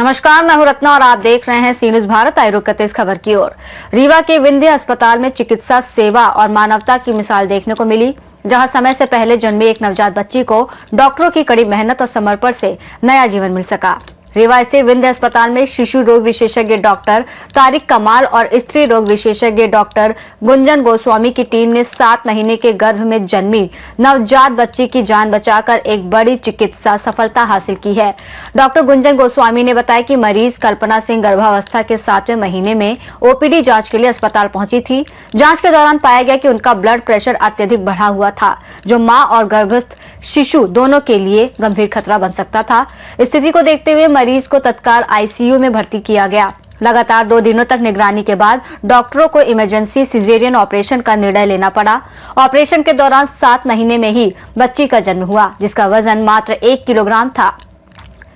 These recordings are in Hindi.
नमस्कार, मैं हूं रत्ना और आप देख रहे हैं सी न्यूज भारत। आए रुक करते इस खबर की ओर। रीवा के विंध्य अस्पताल में चिकित्सा सेवा और मानवता की मिसाल देखने को मिली, जहां समय से पहले जन्मी एक नवजात बच्ची को डॉक्टरों की कड़ी मेहनत और समर्पण से नया जीवन मिल सका। रीवा स्थित विंध्य अस्पताल में शिशु रोग विशेषज्ञ डॉक्टर तारिक कमाल और स्त्री रोग विशेषज्ञ डॉक्टर गुंजन गोस्वामी की टीम ने 7 महीने के गर्भ में जन्मी नवजात बच्ची की जान बचाकर एक बड़ी चिकित्सा सफलता हासिल की है। डॉक्टर गुंजन गोस्वामी ने बताया कि मरीज कल्पना सिंह गर्भावस्था के 7वें महीने में ओपीडी जांच के लिए अस्पताल पहुंची थी। जांच के दौरान पाया गया कि उनका ब्लड प्रेशर अत्यधिक बढ़ा हुआ था, जो मां और गर्भस्थ शिशु दोनों के लिए गंभीर खतरा बन सकता था। स्थिति को देखते हुए मरीज को तत्काल आईसीयू में भर्ती किया गया। लगातार 2 दिनों तक निगरानी के बाद डॉक्टरों को इमरजेंसी सिजेरियन ऑपरेशन का निर्णय लेना पड़ा। ऑपरेशन के दौरान 7 महीने में ही बच्ची का जन्म हुआ, जिसका वजन मात्र 1 किलोग्राम था।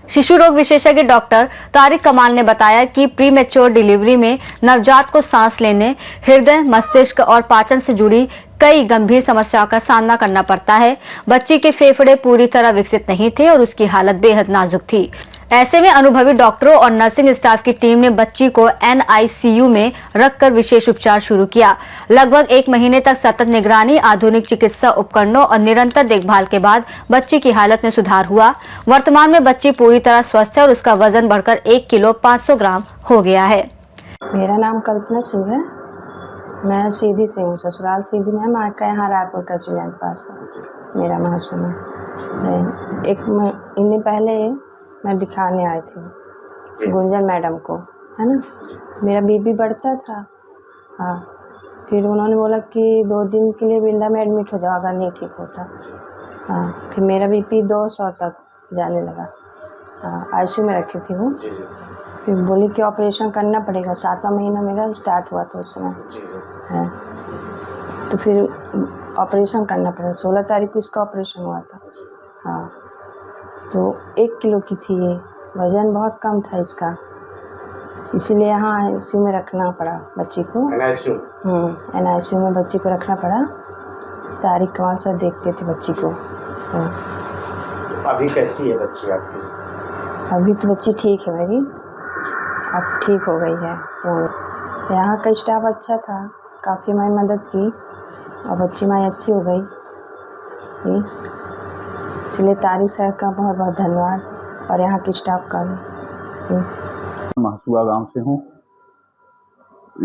शिशु रोग विशेषज्ञ डॉक्टर तारिक कमाल ने बताया कि प्रीमेच्योर डिलीवरी में नवजात को सांस लेने, हृदय, मस्तिष्क और पाचन से जुड़ी कई गंभीर समस्याओं का सामना करना पड़ता है। बच्ची के फेफड़े पूरी तरह विकसित नहीं थे और उसकी हालत बेहद नाजुक थी। ऐसे में अनुभवी डॉक्टरों और नर्सिंग स्टाफ की टीम ने बच्ची को एनआईसीयू में रखकर विशेष उपचार शुरू किया। लगभग 1 महीने तक सतत निगरानी, आधुनिक चिकित्सा उपकरणों और निरंतर देखभाल के बाद बच्ची की हालत में सुधार हुआ। वर्तमान में बच्ची पूरी तरह स्वस्थ है और उसका वजन बढ़कर 1 किलो 500 ग्राम हो गया है। मेरा नाम कल्पना सिंह है। मैं सीधी से हूँ, ससुराल सीधी में, मायका यहाँ रायपुर का चिड़िया के पास है मेरा महासम है। एक महीने पहले मैं दिखाने आई थी गुंजन मैडम को, है ना। मेरा बीपी बढ़ता था। हाँ, फिर उन्होंने बोला कि 2 दिन के लिए विंडा में एडमिट हो जाओ अगर नहीं ठीक होता। हाँ, फिर मेरा बीपी 200 तक जाने लगा। हाँ, आईसीयू में रखी थी वो। फिर बोली कि ऑपरेशन करना पड़ेगा। 7वां महीना मेरा स्टार्ट हुआ था उस समय है। तो फिर ऑपरेशन करना पड़ेगा। 16 तारीख को इसका ऑपरेशन हुआ था। हाँ, तो 1 किलो की थी ये, वजन बहुत कम था इसका, इसीलिए यहाँ आईसीयू में रखना पड़ा बच्ची को। एनआईसीयू में बच्ची को रखना पड़ा। तारिक कमाल सर देखते थे बच्ची को। हाँ। अभी कैसी है बच्ची आपकी? अभी तो बच्ची ठीक है मेरी, अब ठीक हो गई है पूर्ण। यहाँ का स्टाफ अच्छा था, काफ़ी हमारी मदद की और बच्ची माई अच्छी हो गई। इसलिए तारिक सर का बहुत बहुत धन्यवाद और यहाँ के स्टाफ का भी। महसुआ गांव से हूँ।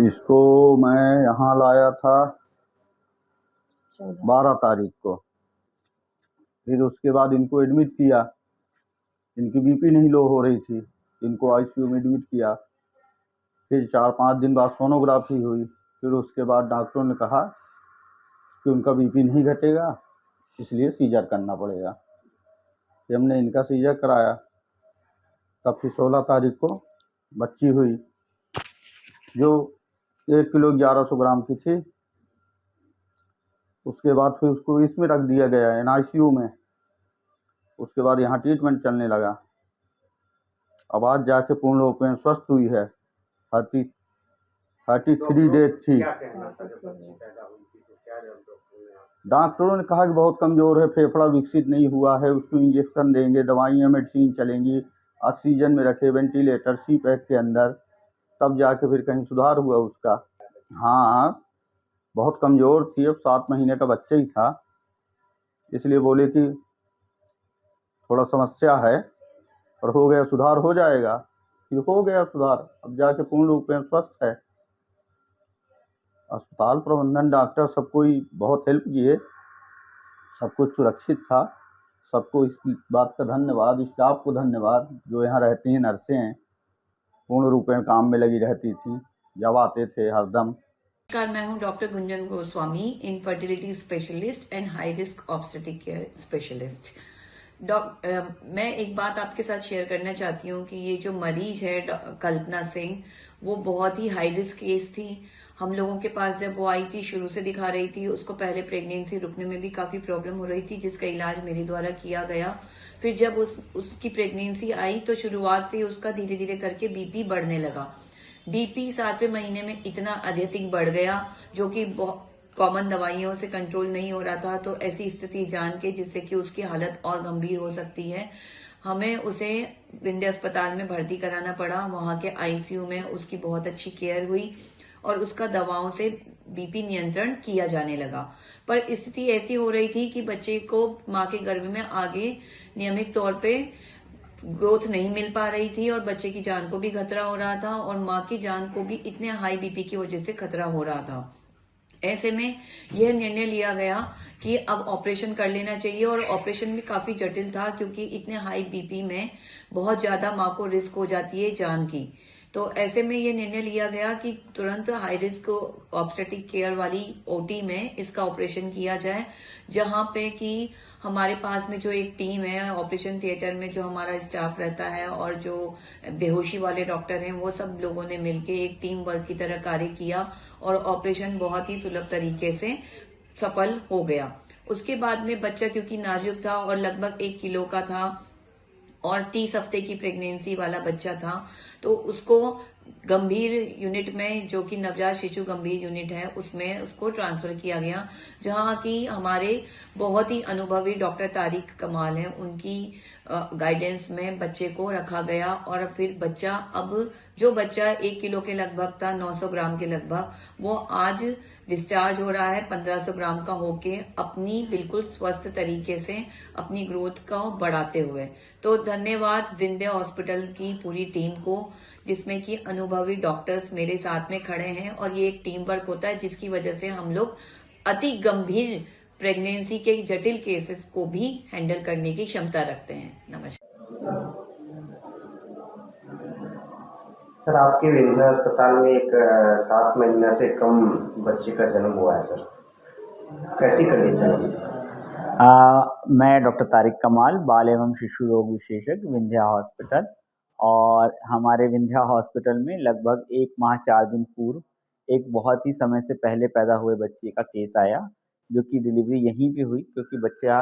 इसको मैं यहाँ लाया था 12 तारीख को। फिर उसके बाद इनको एडमिट किया। इनकी बीपी नहीं लो हो रही थी, इनको आईसीयू में एडमिट किया। फिर 4-5 दिन बाद सोनोग्राफी हुई। फिर उसके बाद डॉक्टरों ने कहा कि उनका बीपी नहीं घटेगा, इसलिए सीजर करना पड़ेगा। फिर हमने इनका सीजर कराया। तब फिर 16 तारीख को बच्ची हुई, जो 1 किलो 1100 ग्राम की थी। उसके बाद फिर उसको इसमें रख दिया गया एनआईसीयू में। उसके बाद यहाँ ट्रीटमेंट चलने लगा। अब आज जाके पूर्ण रूप में स्वस्थ हुई है। 33 डेज थी। डॉक्टरों ने कहा कि बहुत कमज़ोर है, फेफड़ा विकसित नहीं हुआ है, उसको इंजेक्शन देंगे, दवाइयाँ मेडिसिन चलेंगी, ऑक्सीजन में रखे, वेंटिलेटर, सी पैक के अंदर, तब जाके फिर कहीं सुधार हुआ उसका। हाँ, बहुत कमज़ोर थी, अब 7 महीने का बच्चा ही था, इसलिए बोले कि थोड़ा समस्या है और हो गया, सुधार हो जाएगा। फिर हो गया सुधार, अब जाके पूर्ण रूप में स्वस्थ है। अस्पताल प्रबंधन, डॉक्टर, सबको ही बहुत हेल्प किए, सब कुछ सुरक्षित था। सबको इस बात का धन्यवाद, स्टाफ को धन्यवाद, जो यहाँ रहती हैं, नर्सें हैं, पूर्ण रूप में काम में लगी रहती थी, जब आते थे हरदम। नमस्कार, मैं हूं doctor Gunjan Goswami, infertility specialist and high risk obstetric care specialist. मैं एक बात आपके साथ शेयर करना चाहती हूँ कि ये जो मरीज है कल्पना सिंह, वो बहुत ही हाई रिस्क केस थी। हम लोगों के पास जब वो आई थी, शुरू से दिखा रही थी, उसको पहले प्रेगनेंसी रुकने में भी काफी प्रॉब्लम हो रही थी, जिसका इलाज मेरे द्वारा किया गया। फिर जब उसकी प्रेगनेंसी आई तो शुरुआत से उसका धीरे धीरे करके बीपी बढ़ने लगा। बीपी 7वें महीने में इतना अत्यधिक बढ़ गया, जो कि कॉमन दवाइयों से कंट्रोल नहीं हो रहा था। तो ऐसी स्थिति जान के, जिससे कि उसकी हालत और गंभीर हो सकती है, हमें उसे विंध्य अस्पताल में भर्ती कराना पड़ा। वहां के आईसीयू में उसकी बहुत अच्छी केयर हुई और उसका दवाओं से बीपी नियंत्रण किया जाने लगा। पर स्थिति ऐसी हो रही थी कि बच्चे को माँ के गर्भ में आगे नियमित तौर पे ग्रोथ नहीं मिल पा रही थी और बच्चे की जान को भी खतरा हो रहा था और माँ की जान को भी इतने हाई बीपी की वजह से खतरा हो रहा था। ऐसे में यह निर्णय लिया गया कि अब ऑपरेशन कर लेना चाहिए और ऑपरेशन भी काफी जटिल था क्योंकि इतने हाई बीपी में बहुत ज्यादा माँ को रिस्क हो जाती है जान की। तो ऐसे में ये निर्णय लिया गया कि तुरंत हाई रिस्क ऑब्स्टेट्रिक केयर वाली ओटी में इसका ऑपरेशन किया जाए, जहां पे कि हमारे पास में जो एक टीम है ऑपरेशन थिएटर में, जो हमारा स्टाफ रहता है और जो बेहोशी वाले डॉक्टर हैं, वो सब लोगों ने मिलकर एक टीम वर्क की तरह कार्य किया और ऑपरेशन बहुत ही सुलभ तरीके से सफल हो गया। उसके बाद में बच्चा क्योंकि नाजुक था और लगभग 1 किलो का था और 30 हफ्ते की प्रेगनेंसी वाला बच्चा था, तो उसको गंभीर यूनिट में, जो कि नवजात शिशु गंभीर यूनिट है, उसमें उसको ट्रांसफर किया गया, जहां की हमारे बहुत ही अनुभवी डॉक्टर तारिक कमाल हैं, उनकी गाइडेंस में बच्चे को रखा गया। और फिर बच्चा, अब जो बच्चा 1 किलो के लगभग था, 900 ग्राम के लगभग, वो आज डिस्चार्ज हो रहा है 1500 ग्राम का होके, अपनी बिल्कुल स्वस्थ तरीके से अपनी ग्रोथ को बढ़ाते हुए। तो धन्यवाद विंध्य हॉस्पिटल की पूरी टीम को, जिसमें कि अनुभवी डॉक्टर्स मेरे साथ में खड़े हैं और ये एक टीम वर्क होता है जिसकी वजह से हम लोग अति गंभीर प्रेगनेंसी के जटिल केसेस को भी हैंडल करने की क्षमता रखते हैं। नमस्कार। सर, आपके विंध्य अस्पताल में एक 7 महीना से कम बच्चे का जन्म हुआ है सर, कैसी कंडीशन है? मैं डॉक्टर तारिक कमाल, बाल एवं शिशु रोग विशेषज्ञ, विंध्या हॉस्पिटल। और हमारे विंध्या हॉस्पिटल में लगभग 1 माह 4 दिन पूर्व एक बहुत ही समय से पहले पैदा हुए बच्चे का केस आया, जो कि डिलीवरी यहीं पे हुई, क्योंकि बच्चा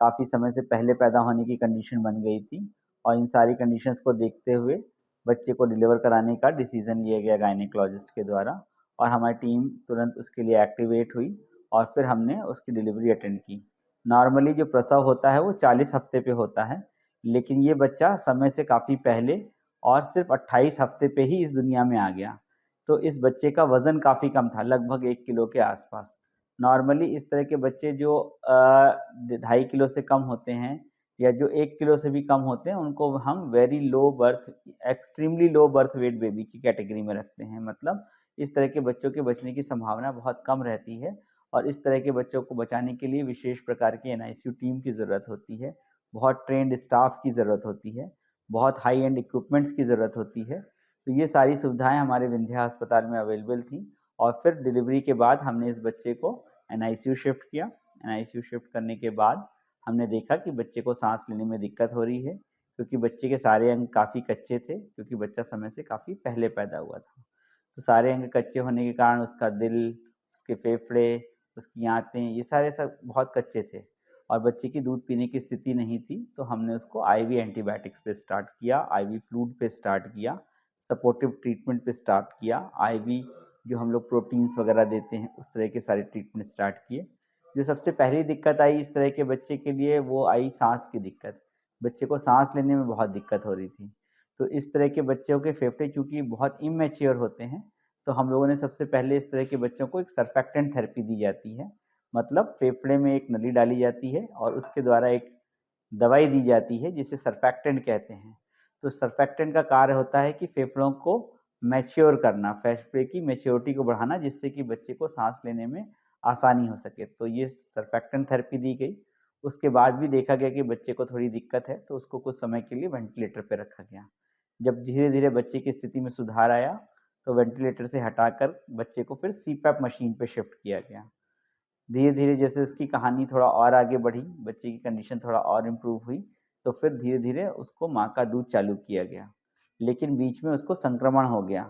काफ़ी समय से पहले पैदा होने की कंडीशन बन गई थी और इन सारी कंडीशंस को देखते हुए बच्चे को डिलीवर कराने का डिसीज़न लिया गया गायनेकोलॉजिस्ट के द्वारा और हमारी टीम तुरंत उसके लिए एक्टिवेट हुई और फिर हमने उसकी डिलीवरी अटेंड की। नॉर्मली जो प्रसव होता है वो 40 हफ्ते पे होता है, लेकिन ये बच्चा समय से काफ़ी पहले और सिर्फ 28 हफ्ते पे ही इस दुनिया में आ गया। तो इस बच्चे का वज़न काफ़ी कम था, लगभग 1 किलो के आसपास। नॉर्मली इस तरह के बच्चे जो 2.5 किलो से कम होते हैं या जो 1 किलो से भी कम होते हैं, उनको हम very low birth, extremely low birth weight baby की कैटेगरी में रखते हैं। मतलब इस तरह के बच्चों के बचने की संभावना बहुत कम रहती है और इस तरह के बच्चों को बचाने के लिए विशेष प्रकार की एनआईसीयू टीम की ज़रूरत होती है, बहुत ट्रेंड स्टाफ की ज़रूरत होती है, बहुत हाई एंड इक्विपमेंट्स की ज़रूरत होती है। तो ये सारी सुविधाएं हमारे विंध्या अस्पताल में अवेलेबल थी और फिर डिलीवरी के बाद हमने इस बच्चे को एनआईसीयू शिफ्ट किया। एनआईसीयू शिफ्ट करने के बाद हमने देखा कि बच्चे को सांस लेने में दिक्कत हो रही है, क्योंकि बच्चे के सारे अंग काफ़ी कच्चे थे, क्योंकि बच्चा समय से काफ़ी पहले पैदा हुआ था। तो सारे अंग कच्चे होने के कारण उसका दिल, उसके फेफड़े, उसकी आंतें, ये सारे सब बहुत कच्चे थे और बच्चे की दूध पीने की स्थिति नहीं थी। तो हमने उसको आईवी एंटीबायोटिक्स पे स्टार्ट किया, आईवी फ्लूइड पे स्टार्ट किया, सपोर्टिव ट्रीटमेंट पे स्टार्ट किया, आईवी जो हम लोग प्रोटीन्स वगैरह देते हैं उस तरह के सारे ट्रीटमेंट स्टार्ट किए। जो सबसे पहली दिक्कत आई इस तरह के बच्चे के लिए, वो आई सांस की दिक्कत। बच्चे को सांस लेने में बहुत दिक्कत हो रही थी। तो इस तरह के बच्चों के फेफड़े चूँकि बहुत इमैच्योर होते हैं, तो हम लोगों ने सबसे पहले इस तरह के बच्चों को एक सर्फेक्टेंट थेरेपी दी जाती है। मतलब फेफड़े में एक नली डाली जाती है और उसके द्वारा एक दवाई दी जाती है जिसे सर्फेक्टेंट कहते हैं। तो सर्फेक्टेंट का कार्य होता है कि फेफड़ों को मैच्योर करना, फेफड़े की मैच्योरिटी को बढ़ाना, जिससे कि बच्चे को सांस लेने में आसानी हो सके। तो ये सर्फेक्टेंट थेरेपी दी गई। उसके बाद भी देखा गया कि बच्चे को थोड़ी दिक्कत है, तो उसको कुछ समय के लिए वेंटिलेटर पर रखा गया। जब धीरे धीरे बच्चे की स्थिति में सुधार आया तो वेंटिलेटर से हटाकर बच्चे को फिर सीपैप मशीन पे शिफ्ट किया गया। धीरे धीरे जैसे उसकी कहानी थोड़ा और आगे बढ़ी, बच्चे की कंडीशन थोड़ा और इम्प्रूव हुई, तो फिर धीरे धीरे उसको माँ का दूध चालू किया गया। लेकिन बीच में उसको संक्रमण हो गया।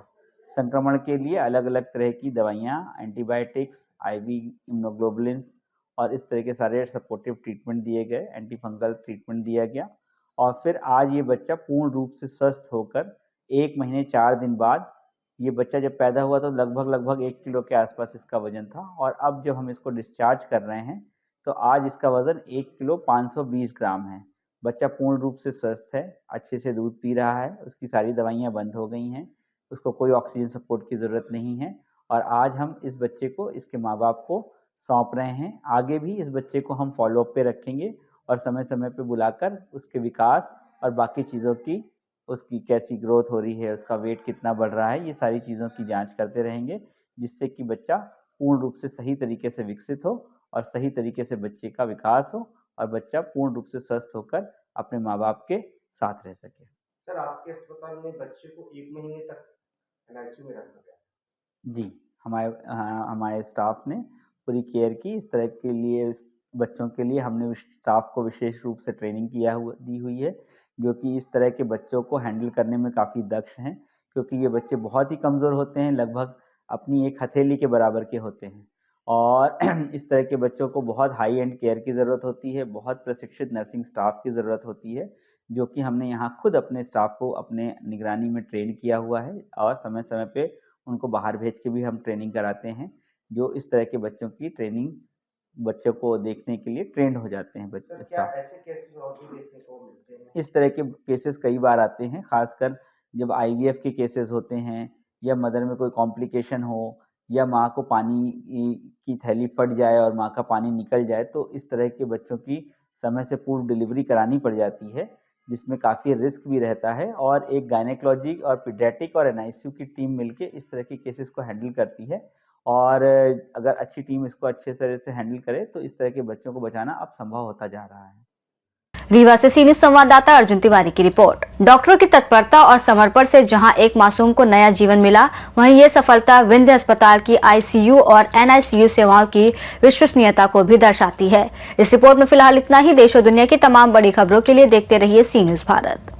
संक्रमण के लिए अलग अलग तरह की दवाइयाँ, एंटीबायोटिक्स, आईवी इम्यूनोग्लोबुलिन्स और इस तरह के सारे सपोर्टिव ट्रीटमेंट दिए गए, एंटी फंगल ट्रीटमेंट दिया गया और फिर आज ये बच्चा पूर्ण रूप से स्वस्थ होकर 1 महीने 4 दिन बाद, ये बच्चा जब पैदा हुआ तो लगभग 1 किलो के आसपास इसका वज़न था और अब जब हम इसको डिस्चार्ज कर रहे हैं तो आज इसका वज़न 1 किलो 520 ग्राम है। बच्चा पूर्ण रूप से स्वस्थ है, अच्छे से दूध पी रहा है, उसकी सारी दवाइयाँ बंद हो गई हैं, उसको कोई ऑक्सीजन सपोर्ट की ज़रूरत नहीं है और आज हम इस बच्चे को इसके माँ-बाप को सौंप रहे हैं। आगे भी इस बच्चे को हम फ़ॉलो-अप पे रखेंगे और समय-समय पे बुलाकर उसके विकास और बाकी चीज़ों की, उसकी कैसी ग्रोथ हो रही है, उसका वेट कितना बढ़ रहा है, ये सारी चीज़ों की जाँच करते रहेंगे, जिससे कि बच्चा पूर्ण रूप से सही तरीके से विकसित हो और सही तरीके से बच्चे का विकास हो और बच्चा पूर्ण रूप से स्वस्थ होकर अपने माँ-बाप के साथ रह सके। सर, आपके अस्पताल में बच्चे को 1 महीने तक एनआईसीयू में रखा गया। जी, हमारे स्टाफ ने पूरी केयर की। इस तरह के लिए इस बच्चों के लिए हमने स्टाफ को विशेष रूप से ट्रेनिंग दी हुई है, जो कि इस तरह के बच्चों को हैंडल करने में काफ़ी दक्ष हैं, क्योंकि ये बच्चे बहुत ही कमज़ोर होते हैं, लगभग अपनी एक हथेली के बराबर के होते हैं और इस तरह के बच्चों को बहुत हाई एंड केयर की ज़रूरत होती है, बहुत प्रशिक्षित नर्सिंग स्टाफ की ज़रूरत होती है, जो कि हमने यहाँ खुद अपने स्टाफ को अपने निगरानी में ट्रेन किया हुआ है और समय-समय पे उनको बाहर भेज के भी हम ट्रेनिंग कराते हैं, जो इस तरह के बच्चों की ट्रेनिंग बच्चों को देखने के लिए ट्रेंड हो जाते हैं सर, क्या स्टाफ। ऐसे केसेस और भी देखने को मिलते हैं? इस तरह के केसेस कई बार आते हैं, ख़ासकर जब आईवीएफ के केसेस होते हैं या मदर में कोई कॉम्प्लिकेशन हो या माँ को पानी की थैली फट जाए और माँ का पानी निकल जाए, तो इस तरह के बच्चों की समय से पूर्व डिलीवरी करानी पड़ जाती है, जिसमें काफ़ी रिस्क भी रहता है और एक गायनेकोलॉजी और पीडियाट्रिक और एनआईसीयू की टीम मिलके इस तरह के केसेस को हैंडल करती है और अगर अच्छी टीम इसको अच्छे तरह से हैंडल करे, तो इस तरह के बच्चों को बचाना अब संभव होता जा रहा है। रीवा से सी न्यूज संवाददाता अर्जुन तिवारी की रिपोर्ट। डॉक्टरों की तत्परता और समर्पण से जहां एक मासूम को नया जीवन मिला, वहीं ये सफलता विंध्य अस्पताल की आईसीयू और एनआईसीयू सेवाओं की विश्वसनीयता को भी दर्शाती है। इस रिपोर्ट में फिलहाल इतना ही। देश और दुनिया की तमाम बड़ी खबरों के लिए देखते रहिए सी न्यूज भारत।